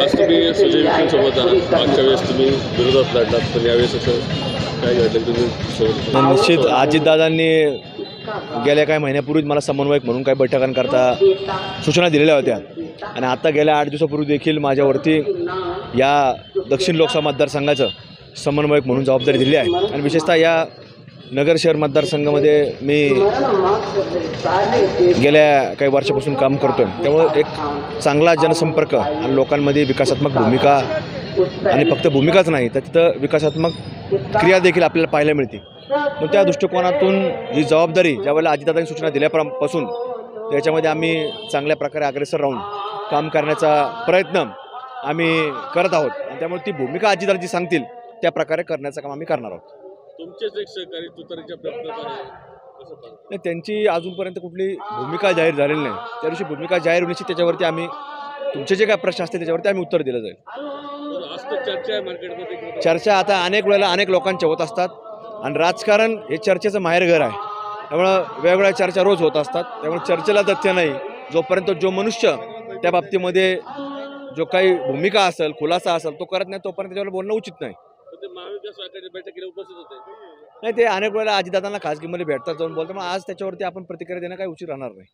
आज तुम्ही सुजय विखेंसोबत आहात. मागच्या वेळेस तुम्ही विरोधात लढलात, पण यावेळेस असं काय घडलं तुम्ही सोबत? निश्चित अजितदादांनी गेल्या काही महिन्यापूर्वीच मला समन्वयक म्हणून काही बैठकांकरता सूचना दिलेल्या होत्या आणि आता गेल्या 8 दिवसापूर्वी देखील माझ्यावरती या दक्षिण लोकसभा मतदारसंघाचं समन्वयक म्हणून जबाबदारी दिली आहे आणि विशेषतः या नगर शहर मतदारसंघामध्ये मी गेल्या काही वर्षापासून काम करतो आहे. त्यामुळे एक चांगला जनसंपर्क आणि लोकांमध्ये विकासात्मक भूमिका आणि फक्त भूमिकाच नाही तर तिथं विकासात्मक क्रिया देखील आपल्याला पाहायला मिळते. मग त्या दृष्टिकोनातून ही जबाबदारी ज्यावेळेला अजितदादांनी सूचना दिल्यापासून त्याच्यामध्ये आम्ही चांगल्या प्रकारे अग्रेसर राहून काम करण्याचा प्रयत्न आम्ही करत आहोत आणि त्यामुळे ती भूमिका अजितदादा जी सांगतील त्या प्रकारे करण्याचं काम आम्ही करणार आहोत. तुमचेच एक सहकारी तुतारीच्या प्रयत्नात आहे. कसं पाहता? नाही, त्यांची अजूनपर्यंत कुठली भूमिका जाहीर झालेली नाही. त्या दिवशी भूमिका जाहीर होण्याची त्याच्यावरती आम्ही तुमचे जे काय प्रश्न असतील त्याच्यावरती आम्ही उत्तर दिलं जाईल. तर आज तर चर्चा आहे मार्केटमध्ये. चर्चा आता अनेक वेळेला अनेक लोकांच्या होत असतात आणि राजकारण हे चर्चेचं माहेरघर आहे. त्यामुळं वेगवेगळ्या चर्चा रोज होत असतात. त्यामुळे चर्चेला तथ्य नाही. जोपर्यंत जो मनुष्य त्या बाबतीमध्ये जो काही भूमिका असेल खुलासा असेल तो करत नाही तोपर्यंत त्याच्यावर बोलणं उचित नाही. ते महाविकास आघाडीच्या बैठकीला उपस्थित होते. नाही, ते अनेक वेळेला अजितदादांना खासगीमध्ये भेटतात जाऊन बोलतात. मग आज त्याच्यावरती आपण प्रतिक्रिया देणं काही उचित राहणार नाही.